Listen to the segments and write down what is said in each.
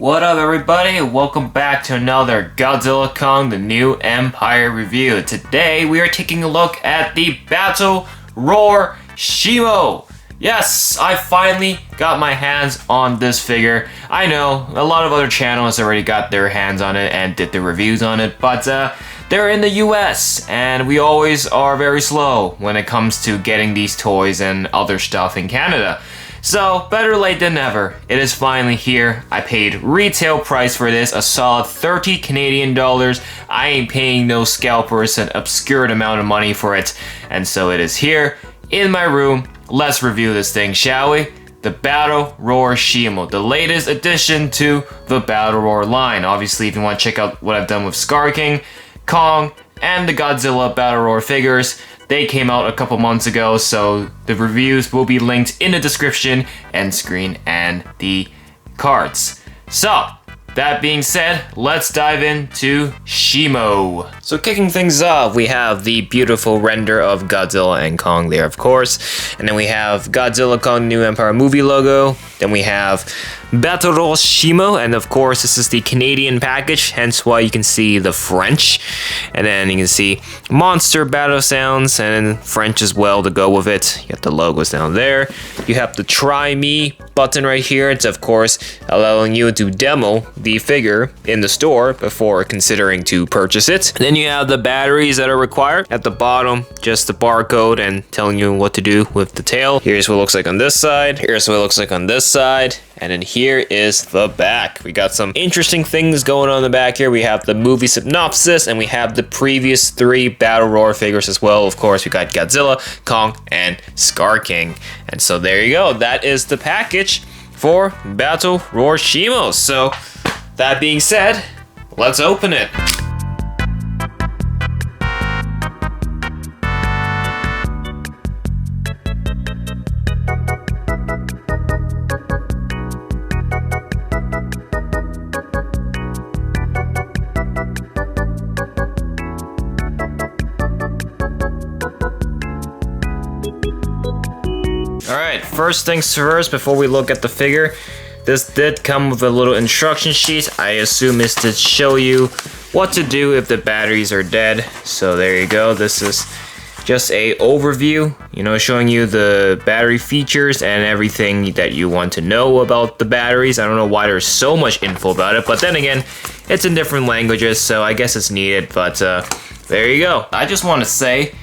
What up everybody, welcome back to another Godzilla Kong the New Empire review. Today we are taking a look at the Battle Roar Shimo. Yes, I finally got my hands on this figure. I know, a lot of other channels already got their hands on it and did the reviews on it, but they're in the US and we always are very slow when it comes to getting these toys and other stuff in Canada. So, better late than never. It is finally here. I paid retail price for this, a solid 30 Canadian dollars. I ain't paying no scalpers an obscure amount of money for it. And so it is here in my room. Let's review this thing, shall we? The Battle Roar Shimo, the latest addition to the Battle Roar line. Obviously, if you want to check out what I've done with Scar King, Kong, and the Godzilla Battle Roar figures, they came out a couple months ago, so the reviews will be linked in the description, end screen, and the cards. So, that being said, let's dive into Shimo. So kicking things off, we have the beautiful render of Godzilla and Kong there, of course. And then we have Godzilla Kong New Empire movie logo. Then we have Battle Roar Shimo, and of course this is the Canadian package, hence why you can see the French. And then you can see monster battle sounds and French as well to go with it. You have the logos down there. You have the Try Me button right here. It's of course allowing you to demo the figure in the store before considering to purchase it. Then you have the batteries that are required. At the bottom, just the barcode and telling you what to do with the tail. Here's what it looks like on this side. Here's what it looks like on this side. And then here is the back. We got some interesting things going on in the back here. We have the movie synopsis and we have the previous 3 Battle Roar figures as well. Of course, we got Godzilla, Kong, and Scar King. And so there you go. That is the package for Battle Roar Shimo. So that being said, let's open it. Alright, first things first, before we look at the figure, this did come with a little instruction sheet. I assume it's to show you what to do if the batteries are dead. So there you go, this is just a overview, showing you the battery features and everything that you want to know about the batteries. I don't know why there's so much info about it, but then again, it's in different languages, so I guess it's needed, but there you go. I just want to say,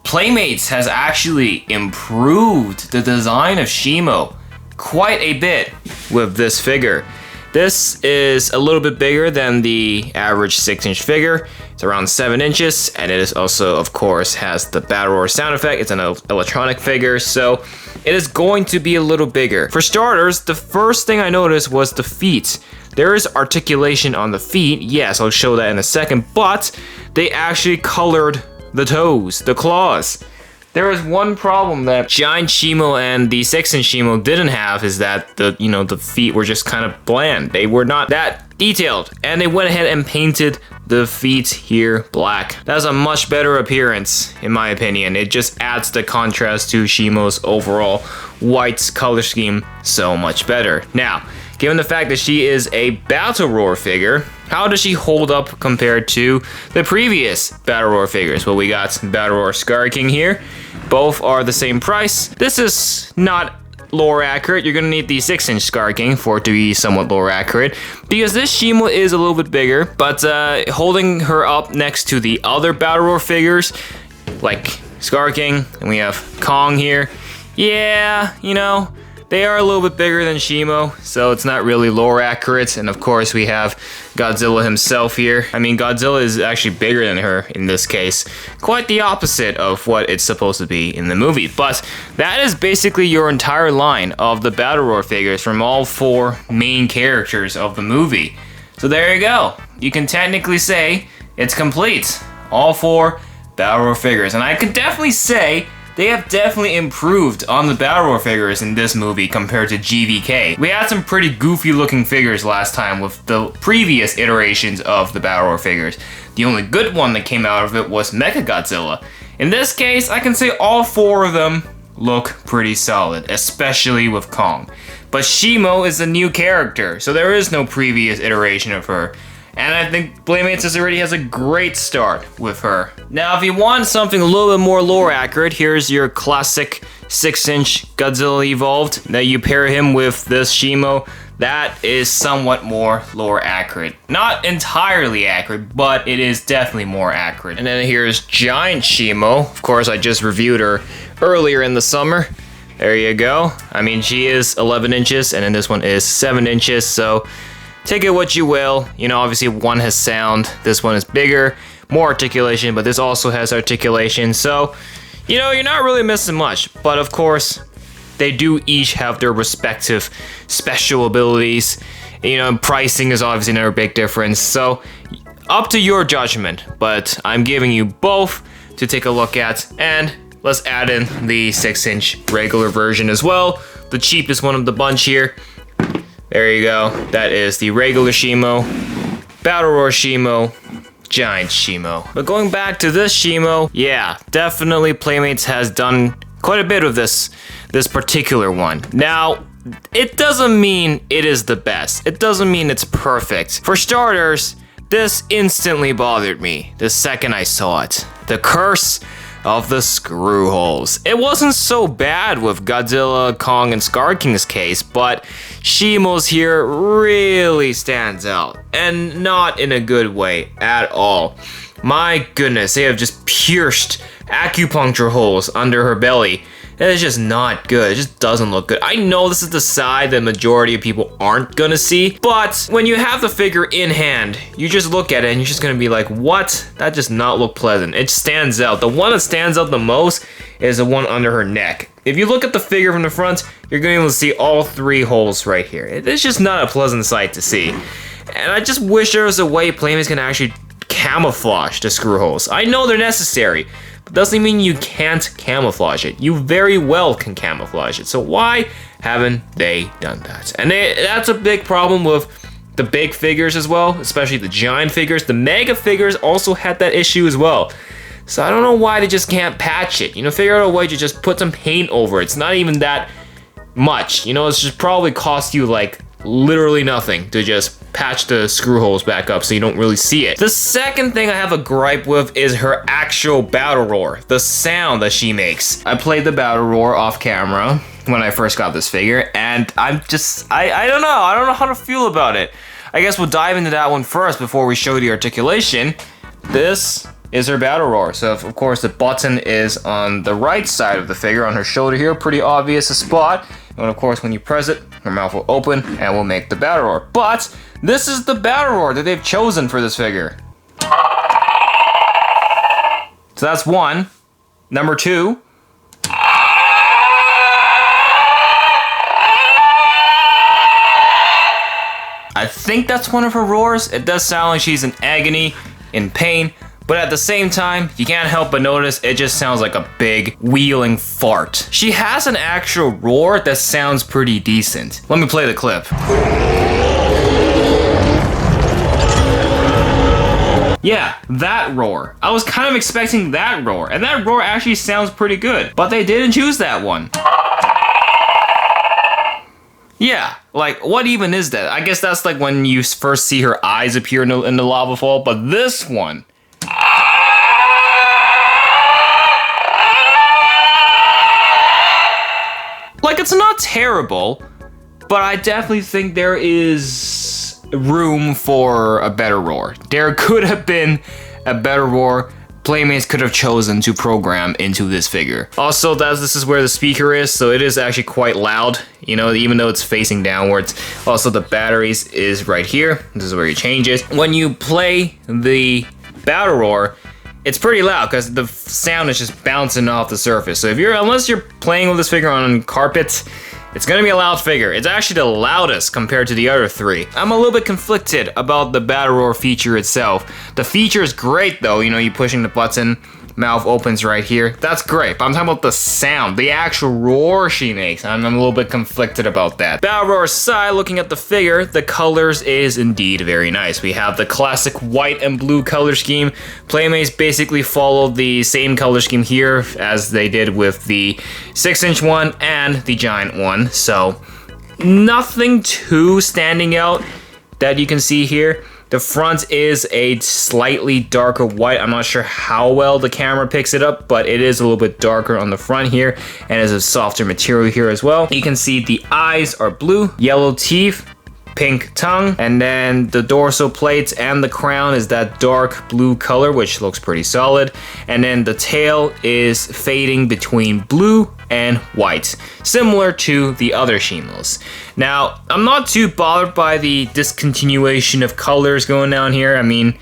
Playmates has actually improved the design of Shimo quite a bit with this figure. This is a little bit bigger than the average 6-inch figure. It's around 7 inches, and it is also, of course, has the Battle Roar sound effect. It's an electronic figure, so it is going to be a little bigger. For starters, the first thing I noticed was the feet. There is articulation on the feet. Yes, I'll show that in a second, but they actually colored the toes, the claws. There is one problem that Giant Shimo and the 6-inch Shimo didn't have, is that the feet were just kind of bland. They were not that detailed, and they went ahead and painted the feet here black. That's a much better appearance, in my opinion. It just adds the contrast to Shimo's overall white color scheme so much better. Now, given the fact that she is a Battle Roar figure, how does she hold up compared to the previous Battle Roar figures? Well, we got Battle Roar Scar King here. Both are the same price. This is not lore accurate. You're gonna need the 6-inch Scar King for it to be somewhat lore accurate, because this Shimo is a little bit bigger, but holding her up next to the other Battle Roar figures, like Scar King, and we have Kong here, yeah, they are a little bit bigger than Shimo, so it's not really lore accurate. And of course we have Godzilla himself here. I mean, Godzilla is actually bigger than her in this case. Quite the opposite of what it's supposed to be in the movie. But that is basically your entire line of the Battle Roar figures from all 4 main characters of the movie. So there you go. You can technically say it's complete. All 4 Battle Roar figures. And I could definitely say they have definitely improved on the Battle Roar figures in this movie compared to GVK. We had some pretty goofy looking figures last time with the previous iterations of the Battle Roar figures. The only good one that came out of it was Mechagodzilla. In this case, I can say all 4 of them look pretty solid, especially with Kong. But Shimo is a new character, so there is no previous iteration of her. And I think Playmates already has a great start with her. Now, if you want something a little bit more lore accurate, here's your classic 6-inch Godzilla evolved. Now you pair him with this Shimo. That is somewhat more lore accurate. Not entirely accurate, but it is definitely more accurate. And then here's Giant Shimo. Of course, I just reviewed her earlier in the summer. There you go. I mean, she is 11 inches, and then this one is 7 inches, so take it what you will. You know, obviously one has sound, this one is bigger, more articulation, but this also has articulation, so, you know, you're not really missing much. But of course, they do each have their respective special abilities. You know, pricing is obviously another big difference, so up to your judgment, but I'm giving you both to take a look at, and let's add in the 6-inch regular version as well, the cheapest one of the bunch here. There you go. That is the regular Shimo, Battle Roar Shimo, Giant Shimo. But going back to this Shimo, yeah, definitely Playmates has done quite a bit of this particular one. Now, it doesn't mean it is the best. It doesn't mean it's perfect. For starters, this instantly bothered me the second I saw it. The curse of the screw holes. It wasn't so bad with Godzilla, Kong, and Scar King's case, but Shimo's here really stands out, and not in a good way at all. My goodness, they have just pierced acupuncture holes under her belly. That is just not good. It just doesn't look good. I know this is the side that majority of people aren't gonna see, but when you have the figure in hand, you just look at it and you're just gonna be like, what? That does not look pleasant. It stands out. The one that stands out the most is the one under her neck. If you look at the figure from the front, you're gonna be able to see all 3 holes right here. It's just not a pleasant sight to see. And I just wish there was a way Playmates can actually camouflage the screw holes. I know they're necessary, but doesn't mean you can't camouflage it. You very well can camouflage it. So why haven't they done that? And that's a big problem with the big figures as well, especially the giant figures. The mega figures also had that issue as well. So I don't know why they just can't patch it. You know, figure out a way to just put some paint over it. It's not even that much. You know, it's just probably cost you like literally nothing to just patch the screw holes back up so you don't really see it. The second thing I have a gripe with is her actual battle roar, the sound that she makes. I played the battle roar off camera when I first got this figure, and I don't know how to feel about it. I guess we'll dive into that one first before we show the articulation. This is her battle roar. So of course the button is on the right side of the figure, on her shoulder here, pretty obvious a spot. And of course when you press it, her mouth will open and will make the battle roar. But this is the battle roar that they've chosen for this figure. So that's one. Number 2. I think that's one of her roars. It does sound like she's in agony, in pain, but at the same time, you can't help but notice it just sounds like a big wheeling fart. She has an actual roar that sounds pretty decent. Let me play the clip. Yeah, that roar. I was kind of expecting that roar, and that roar actually sounds pretty good, but they didn't choose that one. Yeah, like, what even is that? I guess that's like when you first see her eyes appear in the lava fall, but this one. Like, it's not terrible, but I definitely think there is room for a better roar. There could have been a better roar Playmates could have chosen to program into this figure. Also, this is where the speaker is, so it is actually quite loud, you know, even though it's facing downwards. Also, the batteries is right here. This is where you change it. When you play the battle roar, it's pretty loud because the sound is just bouncing off the surface. So unless you're playing with this figure on carpet, it's gonna be a loud figure. It's actually the loudest compared to the other 3. I'm a little bit conflicted about the battle roar feature itself. The feature is great though, you know, you pushing the button, mouth opens right here. That's great, but I'm talking about the sound, the actual roar she makes. I'm a little bit conflicted about that. Battle roar aside, looking at the figure, the colors is indeed very nice. We have the classic white and blue color scheme. Playmates basically followed the same color scheme here as they did with the 6-inch one and the giant one. So nothing too standing out that you can see here. The front is a slightly darker white. I'm not sure how well the camera picks it up, but it is a little bit darker on the front here, and is a softer material here as well. You can see the eyes are blue, yellow teeth, pink tongue, and then the dorsal plates and the crown is that dark blue color, which looks pretty solid. And then the tail is fading between blue and white, similar to the other Shimos. Now, I'm not too bothered by the discontinuation of colors going down here. I mean,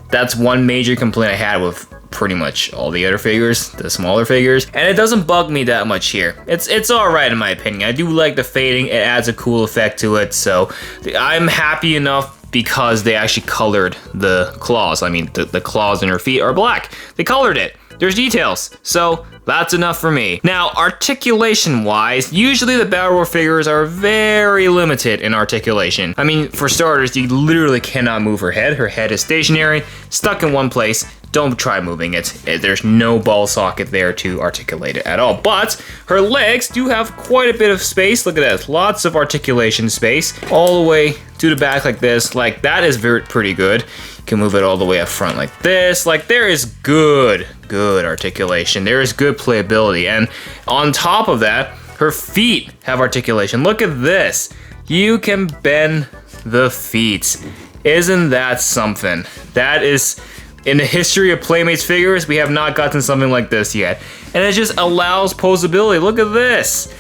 that's one major complaint I had with pretty much all the other figures, the smaller figures, and it doesn't bug me that much here. It's all right in my opinion. I do like the fading. It adds a cool effect to it, so I'm happy enough because they actually colored the claws. I mean, the claws in her feet are black. They colored it. There's details, so that's enough for me. Now, articulation-wise, usually the Battle Roar figures are very limited in articulation. I mean, for starters, you literally cannot move her head. Her head is stationary, stuck in one place. Don't try moving it. There's no ball socket there to articulate it at all. But her legs do have quite a bit of space. Look at that, lots of articulation space. All the way to the back like this. Like, that is pretty good. You can move it all the way up front like this. Like, there is good articulation. There is good playability. And on top of that, her feet have articulation. Look at this. You can bend the feet. Isn't that something? That is, in the history of Playmates figures, we have not gotten something like this yet. And it just allows posability. Look at this.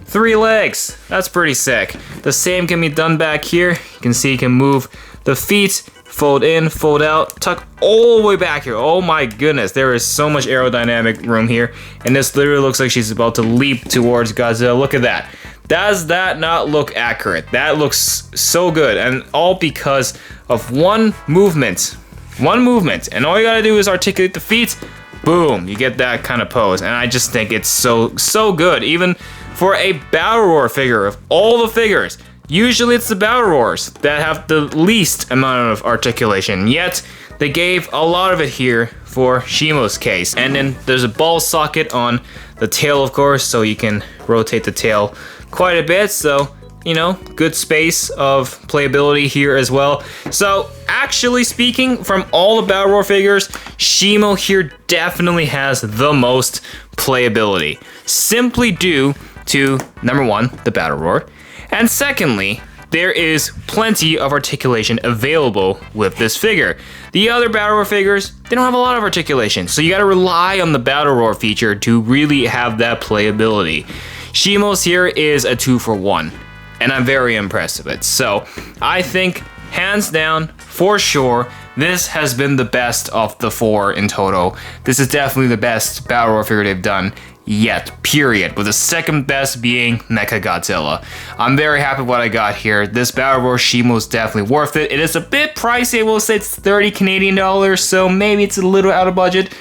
3 legs. That's pretty sick. The same can be done back here. You can see you can move the feet, fold in, fold out, tuck all the way back here. Oh my goodness, there is so much aerodynamic room here. And this literally looks like she's about to leap towards Godzilla. Look at that. Does that not look accurate? That looks so good, and all because of one movement. One movement, and all you gotta do is articulate the feet. Boom, you get that kind of pose. And I just think it's so good. Even for a Battle Roar figure, of all the figures, usually it's the Battle Roars that have the least amount of articulation, yet they gave a lot of it here for Shimo's case. And then there's a ball socket on the tail, of course, so you can rotate the tail quite a bit, so, you know, good space of playability here as well. So, actually speaking, from all the Battle Roar figures, Shimo here definitely has the most playability. Simply due to, number one, the Battle Roar, and secondly, there is plenty of articulation available with this figure. The other Battle Roar figures, they don't have a lot of articulation, so you gotta rely on the Battle Roar feature to really have that playability. Shimo's here is a 2-for-1, and I'm very impressed with it. So, I think, hands down, for sure, this has been the best of the 4 in total. This is definitely the best Battle Roar figure they've done yet, period, with the second best being Mechagodzilla. I'm very happy with what I got here. This Battle Roar Shimo is definitely worth it. It is a bit pricey. I will say it's 30 Canadian dollars, so maybe it's a little out of budget.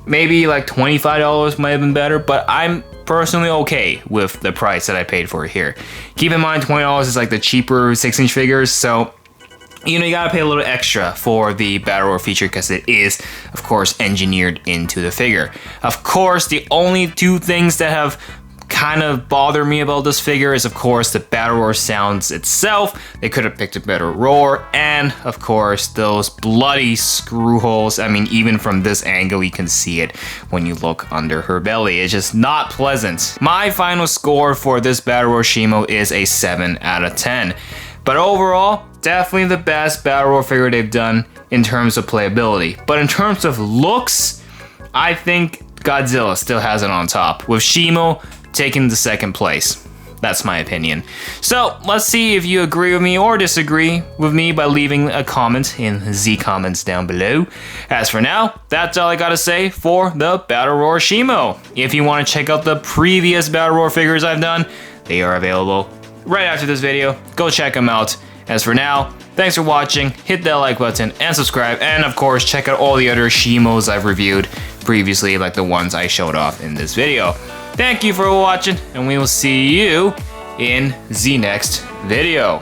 Maybe like $25 might have been better, but I'm personally okay with the price that I paid for it here. Keep in mind, $20 is like the cheaper 6-inch figures, so you know, you gotta pay a little extra for the Battle Roar feature because it is, of course, engineered into the figure. Of course, the only 2 things that have kind of bothered me about this figure is, of course, the Battle Roar sounds itself. They could have picked a better roar, and, of course, those bloody screw holes. I mean, even from this angle, you can see it when you look under her belly. It's just not pleasant. My final score for this Battle Roar Shimo is a 7 out of 10. But overall, definitely the best Battle Roar figure they've done in terms of playability. But in terms of looks, I think Godzilla still has it on top, with Shimo taking the second place. That's my opinion. So let's see if you agree with me or disagree with me by leaving a comment in the comments down below. As for now, that's all I gotta say for the Battle Roar Shimo. If you want to check out the previous Battle Roar figures I've done, they are available right after this video. Go check them out. As for now, thanks for watching, hit that like button and subscribe, and of course check out all the other Shimos I've reviewed previously, like the ones I showed off in this video. Thank you for watching, and we will see you in the next video.